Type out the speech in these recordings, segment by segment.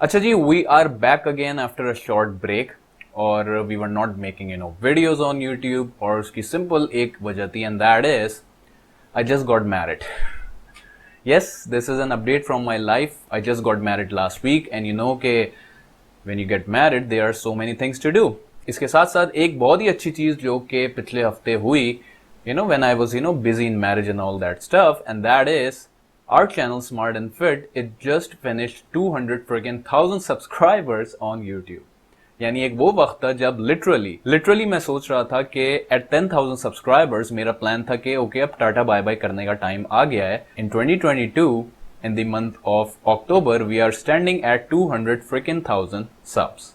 अच्छा जी, we are back again after a short break और we were not making videos on YouTube और उसकी सिंपल एक वजह थी and that is I just got married. Yes, this is an update from my life. I just got married last week and you know कि when you get married there are so many things to do. इसके साथ साथ एक बहुत ही अच्छी चीज जो कि पिछले हफ्ते हुई, when I was busy in marriage and all that stuff, and that is our channel Smart and Fit. It just finished 200 freaking thousand subscribers on YouTube. यानी एक वो वक्त था जब लिटरली मैं सोच रहा था कि एट 10,000 सब्सक्राइबर्स मेरा प्लान था कि ओके अब टाटा बाय बाय करने का टाइम आ गया है. इन 2022 in the month of October we are standing at 200 freaking thousand subs.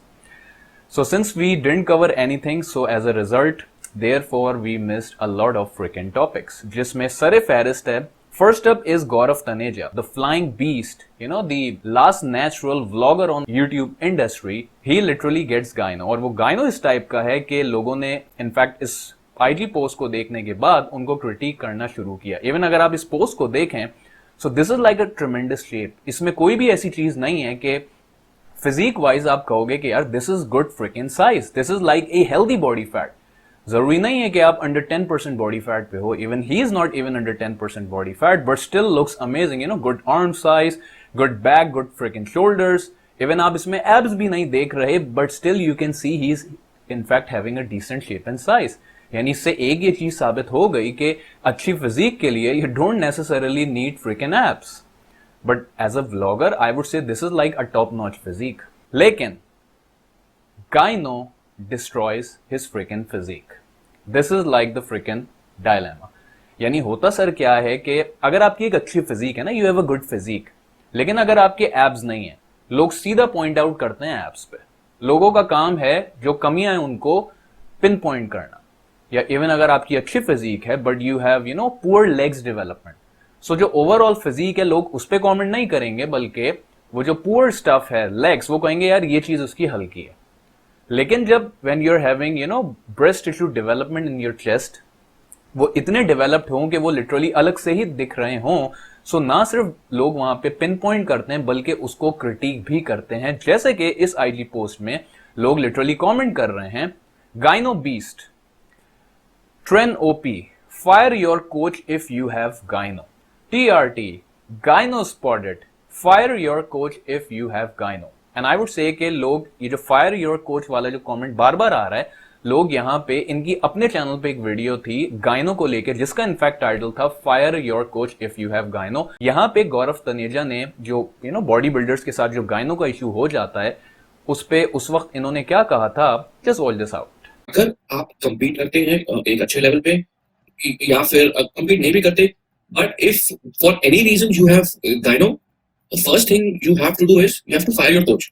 So since we didn't cover anything, so as a result therefore we missed a lot of freaking topics जिसमें सरे फहरिस्त है. First up is Gaurav Taneja, the flying beast, the last natural vlogger on YouTube industry. He literally gets gyno और वो gyno इस type का है कि लोगों ने इनफैक्ट इस IG पोस्ट को देखने के बाद उनको क्रिटिक करना शुरू किया. इवन अगर आप इस पोस्ट को देखें, so this is like a ट्रेमेंडस shape. इसमें कोई भी ऐसी चीज नहीं है कि फिजिक वाइज आप कहोगे कि यार this is good fricking size, this is like a healthy body fat. जरूरी नहीं है कि आप अंडर 10% बॉडी फैट पे हो. Even he is not even under 10% body fat but still looks amazing. Good arm size, good back, good fricking shoulders. Even आप इसमें abs भी नहीं देख रहे but still you can see he is in fact having a decent shape and size. यानी इससे एक ये चीज साबित हो गई कि अच्छी फिजिक के लिए you don't necessarily need freaking abs, but as a vlogger I would say this is like a top notch physique. लेकिन gyno destroys his freaking physique. This is like the freaking dilemma. यानी होता sir क्या है कि अगर आपकी एक अच्छी फिजिक है ना, you have a good physique, लेकिन अगर आपके एब्स नहीं है, लोग सीधा पॉइंट आउट करते हैं एब्स पे. लोगों का काम है जो कमियां हैं उनको पिन पॉइंट करना. या इवन अगर आपकी अच्छी फिजिक है but you have poor legs development, so जो ओवरऑल फिजिक है लोग उस पर कॉमेंट नहीं करेंगे, बल्कि वो जो पुअर स्टफ है लेग्स, वो कहेंगे यार ये चीज उसकी हल्की है. लेकिन जब when you are having breast tissue development in your chest, वो इतने डेवलप्ड हों कि वो लिटरली अलग से ही दिख रहे हों, सो ना सिर्फ लोग वहां पे पिन पॉइंट करते हैं बल्कि उसको क्रिटिक भी करते हैं. जैसे कि इस आईजी पोस्ट में लोग लिटरली कॉमेंट कर रहे हैं, gyno beast, Tren OP, fire your coach if you have gyno. TRT, gyno spotted, fire your coach if you have gyno. And I would say कि लोग ये जो fire your coach वाला जो कमेंट बार बार आ रहा है, लोग यहाँ पे इनकी अपने चैनल पे एक वीडियो थी गाइनो को लेकर जिसका इनफैक्ट टाइटल था fire your coach if you have gyno. यहाँ पे गौरव तनेजा ने जो बॉडी बिल्डर्स के साथ जो गाइनो का इश्यू हो जाता है उस पे उस वक्त इन्होंने क्या कहा था, जस्ट वॉच दिस आउट. अगर आप compete करते हैं एक अच्छे लेवल पे या फिर compete नहीं भी करते, but if for any reason you have gyno, the first thing you have to do is you have to fire your coach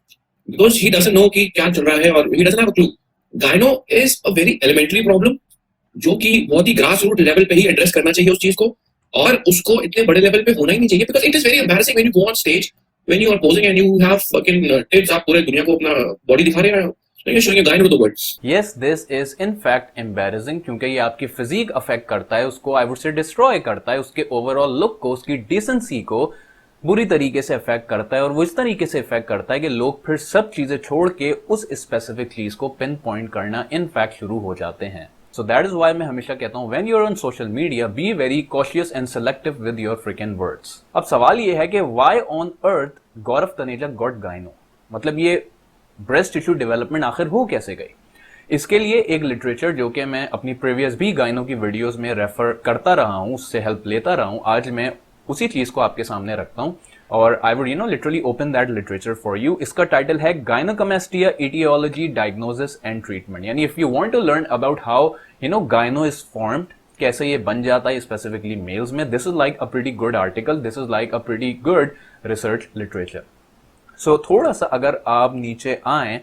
because he doesn't know कि क्या चल रहा है और he doesn't have a clue. Gyno is a very elementary problem जो कि बहुत ही grass root level पे ही एड्रेस करना चाहिए उस चीज को, और उसको इतने बड़े लेवल पे होना ही नहीं चाहिए because it is very embarrassing when you go on stage, when you are posing and you have fucking tips, आप पूरे दुनिया को अपना बॉडी दिखा रहे हैं. Yes, this is in fact embarrassing क्योंकि ये आपकी फिजिक अफेक्ट करता है, उसको आई वुड से डिस्ट्रॉय करता है, उसके ओवरऑल लुक को, उसकी डिसेंसी को बुरी तरीके से अफेक्ट करता है. और वो इस तरीके से अफेक्ट करता है कि लोग फिर सब चीजें छोड़ के उस स्पेसिफिक चीज को पिन पॉइंट करना इनफैक्ट शुरू हो जाते हैं. सो दैट इज व्हाई मैं हमेशा कहता हूं when you are on social media be very cautious and selective with your fricking words. अब सवाल ये है कि why on earth Gaurav Taneja got gyno, मतलब ये ब्रेस्ट टिश्यू डेवलपमेंट आखिर हो कैसे गई. इसके लिए एक लिटरेचर जो कि मैं अपनी प्रीवियस भी गाइनो की वीडियोस में रेफर करता रहा हूं, उससे हेल्प लेता रहा हूं, आज मैं उसी चीज को आपके सामने रखता हूं और I would literally open that literature for you. इसका टाइटल है gynaecomastia aetiology diagnosis and treatment. यानी if you want to learn about how gyno is formed, कैसे ये बन जाता है स्पेसिफिकली मेल्स में, this is like a pretty good article, this is like a pretty good research literature. So थोड़ा सा अगर आप नीचे आए,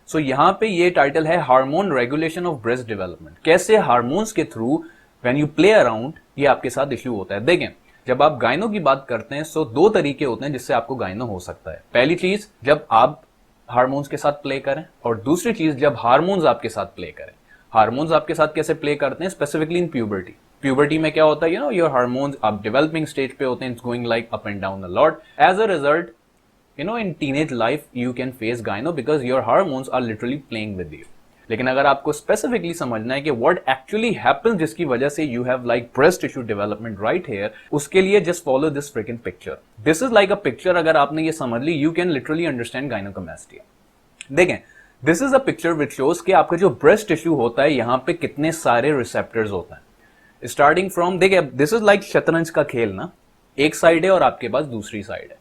सो यहाँ पे ये टाइटल है hormone regulation of breast development. कैसे हार्मोन्स के through when you play around ये आपके साथ इश्यू होता है. देखें, जब आप गाइनो की बात करते हैं सो दो तरीके होते हैं जिससे आपको गाइनो हो सकता है. पहली चीज जब आप हार्मोन्स के साथ प्ले करें, और दूसरी चीज जब हार्मोन्स आपके साथ प्ले करें. हार्मोन्स आपके साथ कैसे प्ले करते हैं, स्पेसिफिकली इन प्यूबर्टी. प्यूबर्टी में क्या होता है, योर हार्मोन्स आप डेवलपिंग स्टेज पे होते हैं, it's going like up and down a lot. As a result in teenage life you can face gyno because your hormones are literally playing with you. लेकिन अगर आपको स्पेसिफिकली समझना है कि व्हाट एक्चुअली हैपेंस जिसकी वजह से you have like breast tissue development right here, उसके लिए just follow this fricking picture. This is like a picture. अगर आपने ये समझ ली, यू कैन लिटरली अंडरस्टैंड गायनोकोमास्टिया. देखें, this is a picture which shows कि आपका जो ब्रेस्ट टिश्यू होता है, यहाँ पे कितने सारे रिसेप्टर्स होते हैं. स्टार्टिंग फ्रॉम, देखिए दिस इज लाइक शतरंज का खेल ना. एक साइड है और आपके पास दूसरी साइड है.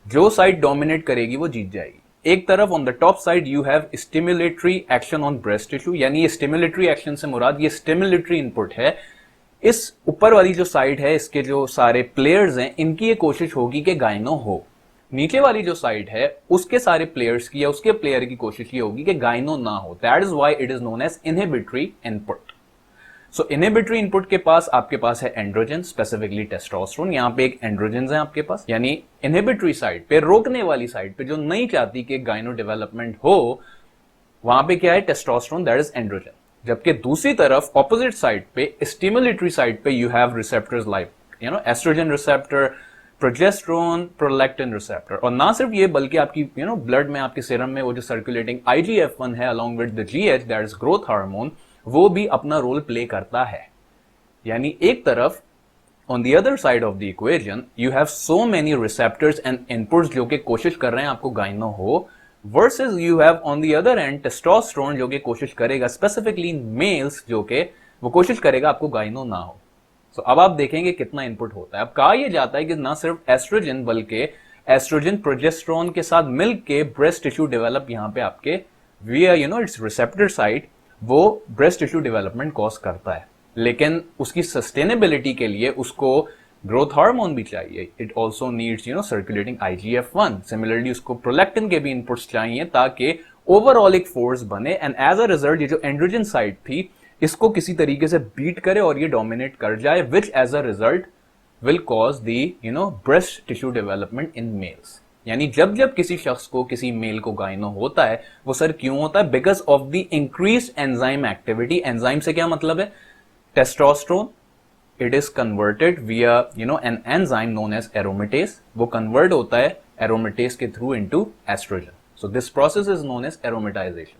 जो साइड डोमिनेट करेगी वो जीत जाएगी. एक तरफ on the top side you have stimulatory action on breast tissue, यानी ये स्टिमुलेटरी एक्शन से मुराद ये स्टिमुलेटरी इनपुट है. इस ऊपर वाली जो साइड है, इसके जो सारे प्लेयर्स हैं, इनकी ये कोशिश होगी कि गायनो हो. नीचे वाली जो साइड है, उसके सारे प्लेयर्स की या उसके प्लेयर की कोशिश ये होगी कि गायनो ना हो. That is why it is known as inhibitory input. So inhibitory input के पास आपके पास है एंड्रोजन, स्पेसिफिकली टेस्टोस्टेरोन. यहां पे एक एंड्रोजन है आपके पास, यानी इनहिबिटरी साइड पे, रोकने वाली साइड पे, जो नहीं चाहती कि गायनो डेवलपमेंट हो, वहां पे क्या है? Testosterone, that is androgen. जबकि दूसरी तरफ ऑपोजिट साइड पे, स्टिमुलेटरी साइड पे, you have receptors like estrogen receptor, progesterone, prolactin receptor. और ना सिर्फ ये, बल्कि आपकी ब्लड में, आपके सीरम में वो जो सर्कुलेटिंग IGF-1 है along with the GH, that is growth hormone, वो भी अपना रोल प्ले करता है. यानी एक तरफ on the other side of the equation you have so many receptors and inputs जो कि कोशिश कर रहे हैं आपको गायनो हो, versus you have on the other and testosterone जो कि कोशिश करेगा, स्पेसिफिकली मेल्स, जो कि वो कोशिश करेगा आपको गायनो ना हो. सो अब आप देखेंगे कितना इनपुट होता है. अब कहा यह जाता है कि ना सिर्फ एस्ट्रोजन, बल्कि एस्ट्रोजन प्रोजेस्टेरोन के साथ मिलके ब्रेस्ट टिश्यू डेवलप यहाँ पे आपके विया इट्स रिसेप्टर साइड, वो ब्रेस्ट टिश्यू डेवलपमेंट कॉज करता है. लेकिन उसकी सस्टेनेबिलिटी के लिए उसको ग्रोथ हार्मोन भी चाहिए. It also needs circulating IGF-1. Similarly उसको प्रोलैक्टिन के भी इनपुट्स चाहिए ताकि ओवरऑल एक फोर्स बने. एंड एज अ रिजल्ट ये जो एंड्रोजन साइड थी, इसको किसी तरीके से बीट करे और ये डोमिनेट कर जाए, which as a result will cause the breast tissue development in males. यानी जब जब किसी शख्स को, किसी मेल को गायनो होता है, वो सर क्यों होता है? Because of the increase enzyme activity. Enzyme से क्या मतलब है? Testosterone, it is converted via an enzyme known as aromatase. वो कन्वर्ट होता है एरोमेटेस के through into estrogen. So this process is known as aromatization.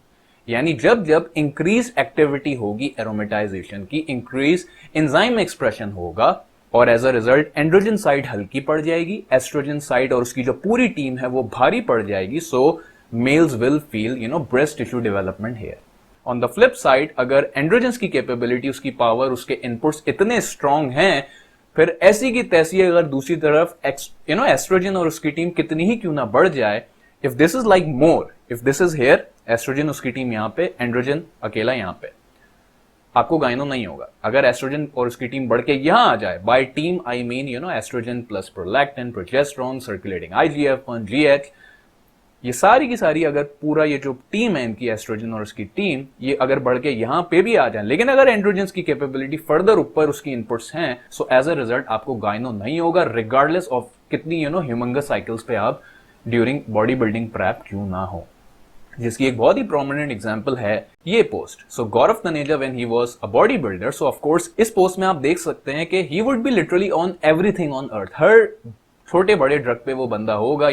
यानी जब जब इंक्रीज एक्टिविटी होगी एरोमेटाइजेशन की, इंक्रीज एंजाइम एक्सप्रेशन होगा, और as a result androgen side हल्की पड़ जाएगी, एस्ट्रोजन साइड और उसकी जो पूरी टीम है वो भारी पड़ जाएगी. So males will feel breast tissue development here. On the flip side, अगर एंड्रोजन्स की कैपेबिलिटी, उसकी पावर, उसके इनपुट्स इतने स्ट्रांग हैं, फिर ऐसी की तैसी अगर दूसरी तरफ एस्ट्रोजन और उसकी टीम कितनी ही क्यों ना बढ़ जाए, if this is like more, if this is here, estrogen उसकी टीम यहाँ पे, एंड्रोजन अकेला यहाँ पे, आपको गायनो नहीं होगा. अगर एस्ट्रोजन और उसकी टीम बढ़ के यहां आ जाए, by team I mean estrogen plus prolactin, progesterone, circulating IGF-1, GH, ये सारी की सारी, अगर पूरा ये जो टीम है इनकी, एस्ट्रोजन और उसकी टीम, ये अगर बढ़ के यहां पे भी आ जाए, लेकिन अगर एंड्रोजन्स की कैपेबिलिटी फर्दर ऊपर उसकी इनपुट्स हैं, सो एज अ रिजल्ट आपको गायनो नहीं होगा, रिगार्डलेस ऑफ कितनी ह्यूमंगस साइकिल्स पे आप ड्यूरिंग बॉडी बिल्डिंग प्रेप क्यों ना हो. जिसकी एक बहुत ही प्रोमिनेंट एग्जांपल है ये post. So Gaurav Taneja when he was a body builder, so of course इस पोस्ट में आप देख सकते हैं कि he would be literally on everything on earth. हर छोटे बड़े ड्रग पे वो बंदा होगा,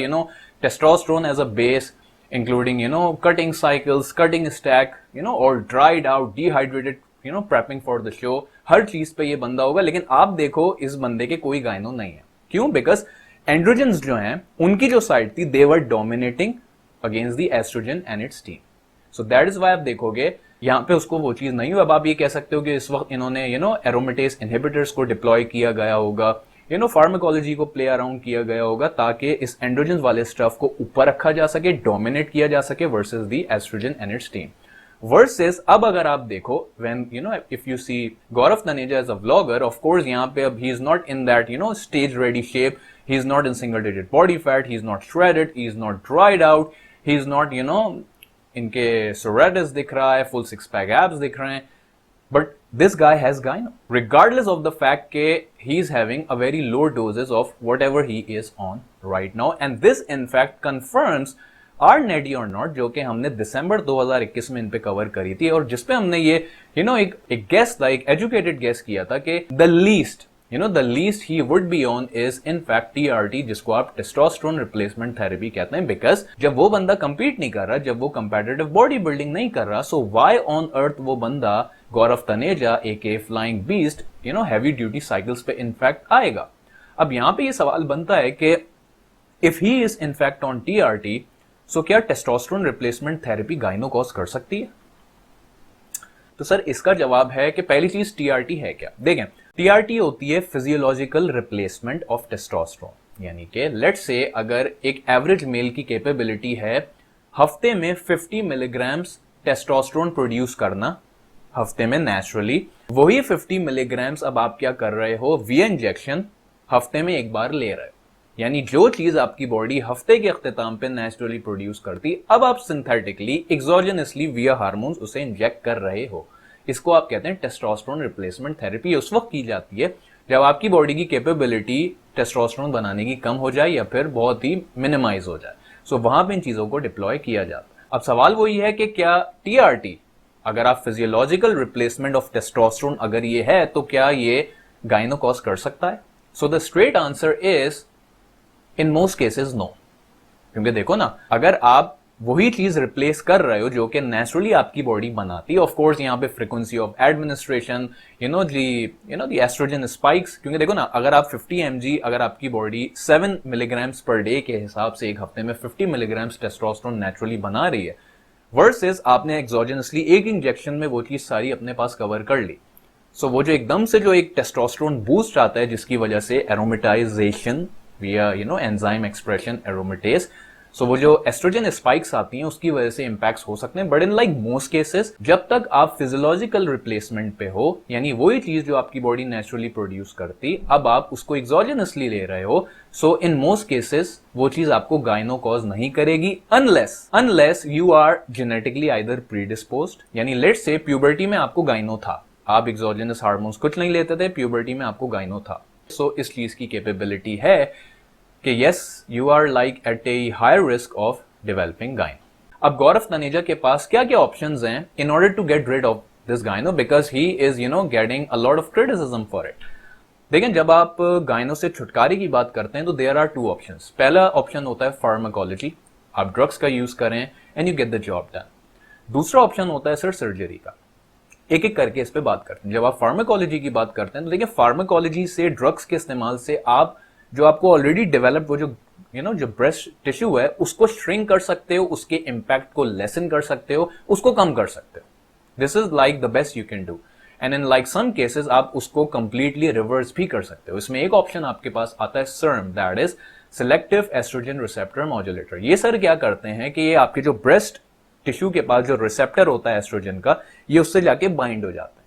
testosterone as a base, including cutting cycles, cutting stack, और dried out, dehydrated, prepping for the show, हर चीज पे ये बंदा होगा. लेकिन आप देखो इस बंदे के कोई गायनो नहीं है. क्यों? बिकॉज एंड्रोजन्स जो हैं, उनकी जो साइड थी, they were dominating against the oestrogen and its team. So that is why आप देखोगे यहां पे उसको वो चीज नहीं हुई. अब आप ये कह सकते हो कि इस वक्त इन्होंने एरोमेटेस इनहिबिटर्स को डिप्लॉय किया गया होगा, फार्माकोलॉजी को प्ले अराउंड किया गया होगा, ताकि इस एंड्रोजन वाले स्टफ को ऊपर रखा जा सके, डोमिनेट किया जा सके versus the oestrogen and its team. Versus अब अगर आप देखो, when if you see Gaurav Taneja as a vlogger, of course यहाँ पे अब he is not in that stage ready shape, he is not in single digit body fat, he is not shredded, he is not dried out, he is not इनके सोरेटिस दिख रहा है, full six pack abs दिख रहे हैं, but this guy has गायनो, regardless of the fact के he is having a very low doses of whatever he is on right now, and this in fact confirms our netty or not, जो कि हमने दिसंबर 2021 में इन पे cover करी थी, और जिसपे हमने ये एक गेस था, एक एजुकेटेड गेस किया था कि the least the least he would be on is in fact TRT, जिसको आप टेस्टोस्टेरोन रिप्लेसमेंट थेरेपी कहते हैं, बिकॉज जब वो बंदा compete नहीं कर रहा, जब वो competitive बॉडी बिल्डिंग नहीं कर रहा, so why on earth वो बंदा Gaurav Taneja aka flying beast heavy duty cycles पे इनफैक्ट आएगा। अब यहां पे ये सवाल बनता है कि if he is in fact on TRT, so क्या टेस्टोस्टेरोन रिप्लेसमेंट थेरेपी गाइनोकॉज कर सकती है? तो सर इसका जवाब है कि पहली चीज TRT है क्या। देखें, TRT होती है फिजियोलॉजिकल रिप्लेसमेंट ऑफ टेस्टोस्टेरोन, यानी कि लेट्स से अगर एक एवरेज मेल की कैपेबिलिटी है हफ्ते में 50 मिलीग्राम्स टेस्टोस्टेरोन प्रोड्यूस करना हफ्ते में नेचुरली, वही 50 मिलीग्राम्स अब आप क्या कर रहे हो, वी इंजेक्शन हफ्ते में एक बार ले रहे हो, यानी जो चीज आपकी बॉडी हफ्ते के अख्तिताम पे नेचुरली प्रोड्यूस करती, अब आप सिंथेटिकली एक्सोजेनसली विया हार्मोन्स उसे इंजेक्ट कर रहे हो। इसको आप कहते हैं टेस्टोस्टेरोन रिप्लेसमेंट थेरेपी। उस वक्त की जाती है जब आपकी बॉडी की कैपेबिलिटी टेस्टोस्टेरोन बनाने की कम हो जाए या फिर बहुत ही मिनिमाइज हो जाए, सो वहां पे इन चीजों को डिप्लॉय किया जाता है। अब सवाल वही है कि क्या TRT, अगर आप फिजियोलॉजिकल रिप्लेसमेंट ऑफ टेस्टोस्टेरोन अगर ये है, तो क्या ये गाइनोकॉज कर सकता है? So the straight answer is in most cases no. क्योंकि देखो ना, अगर आप वही चीज रिप्लेस कर रहे हो जो कि नेचुरली आपकी बॉडी बनाती है, ऑफ कोर्स यहाँ पे frequency of administration, the estrogen spikes, क्योंकि देखो ना, अगर आप 50 mg, अगर आपकी बॉडी 7 मिलीग्राम्स पर डे के हिसाब से एक हफ्ते में 50 मिलीग्राम्स टेस्टोस्टेरोन नेचुरली बना रही है, वर्सेस आपने एक्सोजेनसली एक इंजेक्शन में वो चीज सारी अपने पास कवर कर ली, सो वो जो एकदम से जो एक टेस्टोस्टेरोन बूस्ट आता है जिसकी वजह से एरोमेटाइजेशन via एंजाइम एक्सप्रेशन एरोमेटेज, सो वो जो एस्ट्रोजन स्पाइक्स आती हैं उसकी वजह से इंपैक्ट्स हो सकते हैं। But in like most cases, जब तक आप फिजियोलॉजिकल रिप्लेसमेंट पे हो, यानी वही चीज जो आपकी बॉडी नेचुरली प्रोड्यूस करती, अब आप उसको एक्सोजेनसली ले रहे हो, सो इन मोस्ट केसेस वो चीज आपको गाइनोकॉज नहीं करेगी, unless you are genetically either predisposed, यानी लेट्स से प्यूबर्टी में आपको गाइनो था, आप एक्सोजेनस हार्मोन्स कुछ नहीं लेते थे, प्यूबर्टी में आपको गाइनो था, सो इस चीज की कैपेबिलिटी है कि yes you are like at a higher risk of developing gyno. अब गौरव तनेजा के पास क्या क्या ऑप्शंस हैं in order to get rid of this gyno, because he is getting a lot of criticism for it. देखें, जब आप गाइनो से छुटकारे की बात करते हैं तो देयर आर 2 ऑप्शंस। पहला ऑप्शन होता है फार्माकोलॉजी, आप ड्रग्स का यूज करें and you get the job done. दूसरा ऑप्शन होता है सर सर्जरी का। एक एक करके इस पे बात करते हैं। जब आप फार्माकोलॉजी की बात करते हैं तो देखिए, फार्माकोलॉजी से, ड्रग्स के इस्तेमाल से आप जो आपको ऑलरेडी डेवलप वो जो जो ब्रेस्ट टिश्यू है उसको श्रिंक कर सकते हो, उसके इम्पैक्ट को लेसन कर सकते हो, उसको कम कर सकते हो। This is like the best you can do, and in like some cases आप उसको कंप्लीटली रिवर्स भी कर सकते हो। इसमें एक ऑप्शन आपके पास आता है SERM, that is selective estrogen receptor modulator. ये सर क्या करते हैं कि ये आपके जो ब्रेस्ट टिश्यू के पास जो रिसेप्टर होता है एस्ट्रोजन का, ये उससे जाके बाइंड हो जाता है।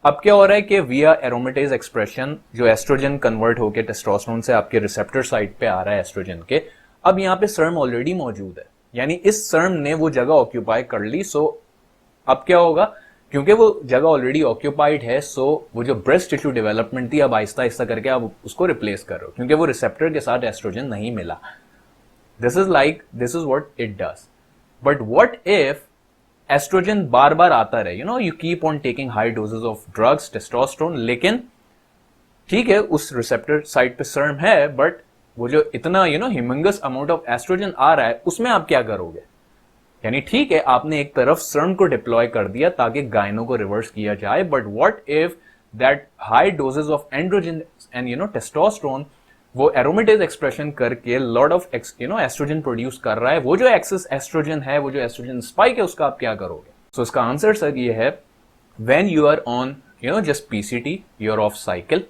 अब क्या हो रहा है कि विया एरोमेटेज एक्सप्रेशन जो एस्ट्रोजन कन्वर्ट होकर टेस्टोस्टेरोन से आपके रिसेप्टर साइट पे आ रहा है एस्ट्रोजन के, अब यहाँ पे SERM ऑलरेडी मौजूद है, यानी इस SERM ने वो जगह ऑक्यूपाई कर ली। सो अब क्या होगा, क्योंकि वो जगह ऑलरेडी ऑक्यूपाइड है, सो वो जो ब्रेस्ट टिश्यू डेवलपमेंट थी अब आहिस्ता आहिस्ता करके आप उसको रिप्लेस कर रहे हो, क्योंकि वो रिसेप्टर के साथ एस्ट्रोजन नहीं मिला। This is what it does. But what if oestrogen बार बार आता रहे, you keep on taking high doses of drugs testosterone, लेकिन ठीक है उस रिसेप्टर साइट पे SERM है, बट वो जो इतना ह्यूमंगस अमाउंट ऑफ एस्ट्रोजन आ रहा है उसमें आप क्या करोगे? यानी ठीक है आपने एक तरफ SERM को डिप्लॉय कर दिया ताकि गाइनो को रिवर्स किया जाए, but what if that high doses of androgen and testosterone वो एरोमेटेज एक्सप्रेशन करके लॉट ऑफ एस्ट्रोजन प्रोड्यूस कर रहा है, वो जो एक्सेस एस्ट्रोजन है, वो जो एस्ट्रोजन स्पाइक है, उसका आप क्या करोगे? सो इसका आंसर सर ये है, when you are on just PCT, you are off cycle,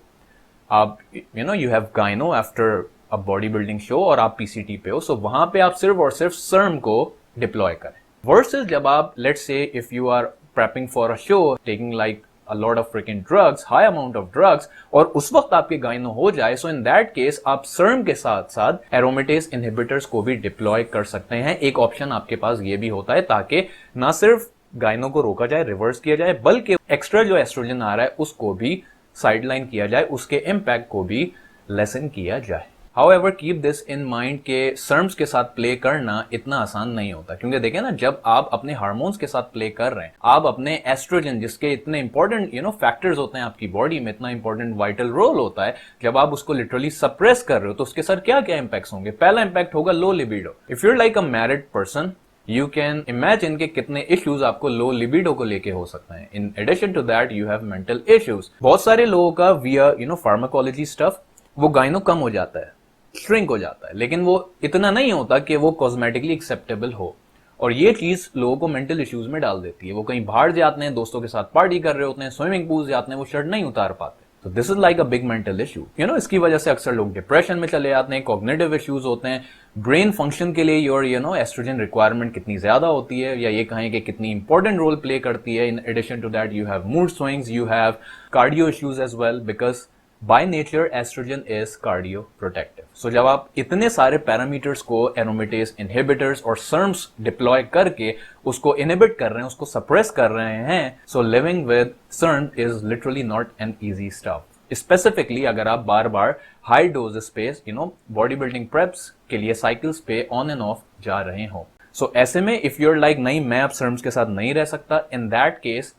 आप you have gyno after a body building show और आप PCT पे हो, सो वहां पे आप सिर्फ और सिर्फ SERM को डिप्लॉय करें। वर्सेस जब आप let's say if you are prepping for a show, taking like a lot of freaking drugs, high amount of drugs, और उस वक्त आपके गाइनो हो जाए, सो इन दैट केस आप SERM के साथ साथ एरोमेटेज इनहिबिटर्स को भी डिप्लॉय कर सकते हैं। एक ऑप्शन आपके पास ये भी होता है ताकि ना सिर्फ गाइनो को रोका जाए, रिवर्स किया जाए, बल्कि एक्स्ट्रा जो एस्ट्रोजन आ रहा है उसको भी साइडलाइन किया जाए, उसके इम्पैक्ट को भी लेसन किया जाए। However, keep this in mind कि सर्म्स के साथ प्ले करना इतना आसान नहीं होता, क्योंकि देखिए ना, जब आप अपने हार्मोन्स के साथ प्ले कर रहे हैं, आप अपने एस्ट्रोजन, जिसके इतने इंपॉर्टेंट फैक्टर्स होते हैं आपकी बॉडी में, इतना इंपॉर्टेंट वाइटल रोल होता है, जब आप उसको लिटरली सप्रेस कर रहे हो तो उसके साथ क्या क्या इंपैक्ट्स होंगे। पहला इंपैक्ट होगा low libido. If you're like a married person, you can imagine के कितने इश्यूज आपको लो लिबिडो को लेके हो सकते हैं। In addition to that you have mental issues. बहुत सारे लोगों का विया फार्माकोलॉजी स्टफ वो गाइनो कम हो जाता है, श्रिंक हो जाता है, लेकिन वो इतना नहीं होता कि वो कॉस्मेटिकली एक्सेप्टेबल हो, और ये चीज लोगों को मेंटल इश्यूज में डाल देती है। वो कहीं बाहर जाते हैं, दोस्तों के साथ पार्टी कर रहे होते हैं, स्विमिंग पूल जाते हैं, वो शर्ट नहीं उतार पाते, तो this is like a big mental issue. इसकी वजह से अक्सर लोग डिप्रेशन में चले जाते हैं, कॉग्निटिव इश्यूज होते हैं। ब्रेन फंक्शन के लिए योर एस्ट्रोजन रिक्वायरमेंट कितनी ज्यादा होती है, या ये कहें कि कितनी इंपॉर्टेंट रोल प्ले करती है। In addition to that you have mood swings, you have cardio issues as well, because by nature oestrogen is cardio protective. So जब आप इतने सारे पैरामीटर्स को एरोमेटेज इनहिबिटर्स और सर्म्स डिप्लॉय करके उसको इनहिबिट कर रहे हैं, उसको सप्रेस कर रहे हैं, so living with SERM is literally not an easy stuff. Specifically अगर आप बार बार हाई डोजेस पे बॉडी बिल्डिंग प्रेप्स के लिए साइकिल्स पे ऑन एंड ऑफ जा रहे हो, सो ऐसे में इफ यूर लाइक नहीं, मैं अब सर्म्स के साथ नहीं रह सकता, in that case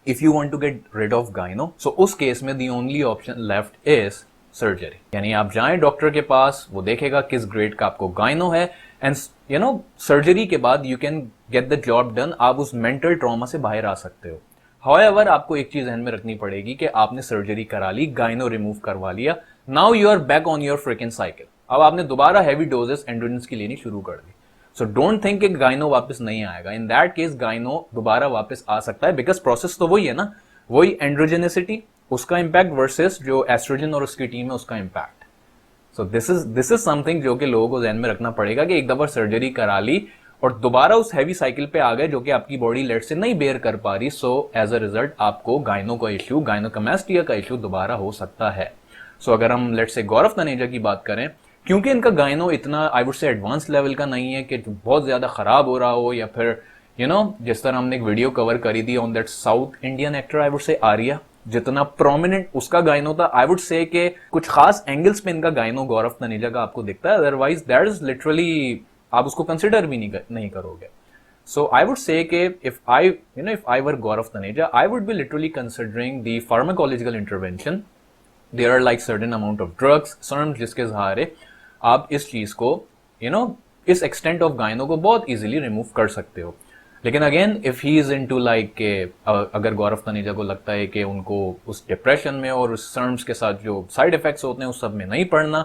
if you want to get rid of gyno, so उस केस में the only option left is surgery। यानी आप जाएं डॉक्टर के पास, वो देखेगा किस ग्रेड का आपको गाइनो है, एंड सर्जरी के बाद you can get the job done. आप उस मेंटल ट्रॉमा से बाहर आ सकते हो। हाउएवर, आपको एक चीज ध्यान में रखनी पड़ेगी कि आपने सर्जरी करा ली, गाइनो रिमूव करवा लिया, now you are back on your fricking cycle. अब आपने दोबारा हैवी डोजेस एंड्रोजन्स की लेनी शुरू कर दी। सो डोंट थिंक कि गाइनो वापस नहीं आएगा। इन दैट केस गाइनो दोबारा वापस आ सकता है, बिकॉज प्रोसेस तो वही है ना, वही एंड्रोजेनिसिटी, उसका इंपैक्ट वर्सेस जो एस्ट्रोजन और उसकी टीम है उसका impact. So this is something जो कि लोगों को ध्यान में रखना पड़ेगा कि एक दफा सर्जरी करा ली और दोबारा उस हैवी साइकिल पे आ गए जो कि आपकी बॉडी लेट से नहीं बेयर कर पा रही, सो एज अ रिजल्ट आपको गाइनो का इश्यू, गाइनोकमेस्टिया का इश्यू दोबारा हो सकता है। सो अगर हम लेट से गौरव तनेजा की बात करें, क्योंकि इनका गाइनो इतना आई वुड से एडवांस लेवल का नहीं है कि बहुत ज्यादा खराब हो रहा हो, या फिर जिस तरह हमने एक वीडियो कवर करी थी on that south Indian actor I would से आर्या, जितना प्रोमिनेंट उसका गाइनो था, आई वुड से कि कुछ खास एंगल्स पे इनका गाइनो गौरव तनेजा का आपको दिखता है, अदरवाइज दैट इज लिटरली आप उसको कंसिडर भी नहीं करोगे। सो आई वुड से कि if I were Gaurav Taneja, I would be literally considering the pharmacological intervention. There are like certain amount of drugs, SERMs, जिसके सहारे आप इस चीज को इस एक्सटेंट ऑफ गाइनो को बहुत इजीली रिमूव कर सकते हो। लेकिन again if he is into like के अगर गौरव तनेजा को लगता है कि उनको उस डिप्रेशन में और उस सर्म्स के साथ जो साइड इफेक्ट्स होते हैं उस सब में नहीं पड़ना,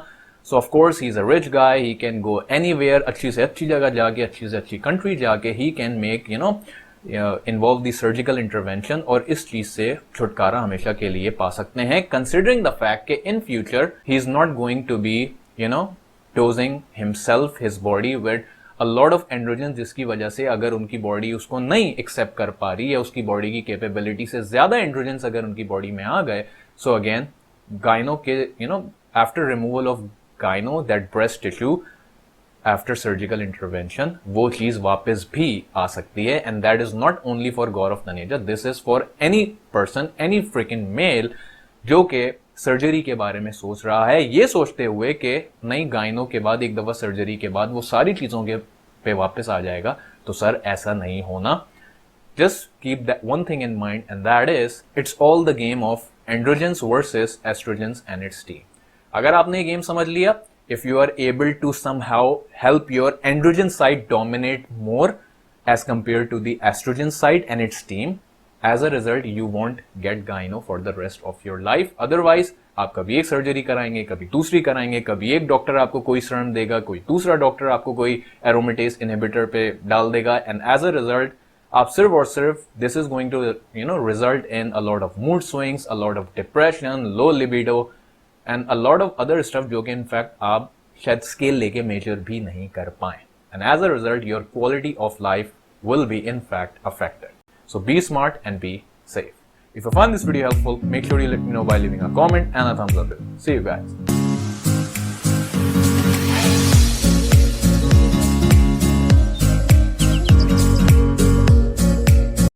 सो of course he is a rich guy, he can go anywhere, अच्छी से अच्छी जगह जाके, अच्छी से अच्छी कंट्री जाके he can make involve the surgical intervention, और इस चीज से छुटकारा हमेशा के लिए पा सकते हैं, कंसिडरिंग द फैक्ट कि in future he is not going to be dosing himself, his body with a lot of androgens, जिसकी वजह से अगर उनकी बॉडी उसको नहीं एक्सेप्ट कर पा रही, या उसकी बॉडी की कैपेबिलिटी से ज्यादा एंड्रोजेंस अगर उनकी बॉडी में आ गए, सो अगेन गाइनो के after removal of gyno, that breast tissue after surgical intervention, वो चीज वापस भी आ सकती है। And that is not only for Gaurav Taneja, this is for any person, any fricking male जो कि सर्जरी के बारे में सोच रहा है, ये सोचते हुए कि नई गाइनो के बाद एक दफा सर्जरी के बाद वो सारी चीजों के पे वापस आ जाएगा। तो सर ऐसा नहीं होना। Just keep that one thing in mind, and that is it's all the game of androgens versus estrogens and its team. अगर आपने ये गेम समझ लिया, if you are able to somehow help your androgen side dominate more as compare to the estrogen side and its team, as a result you won't get gyno for the rest of your life। otherwise आप कभी एक surgery कराएंगे, कभी दूसरी कराएंगे, कभी एक doctor आपको कोई सर्म देगा, कोई दूसरा डॉक्टर आपको कोई एरोमेटेज इनहिबिटर पे डाल देगा, एंड एज अ रिजल्ट आप सिर्फ और सिर्फ this is going to result in a lot of mood swings, a lot of depression, low libido and a lot of other stuff जो कि इनफैक्ट आप शायद स्केल लेके मेजर भी नहीं कर पाए, and as a result your quality of life will be in fact affected। So be smart and be safe। If you found this video helpful, make sure you let me know by leaving a comment and a thumbs up. See you guys।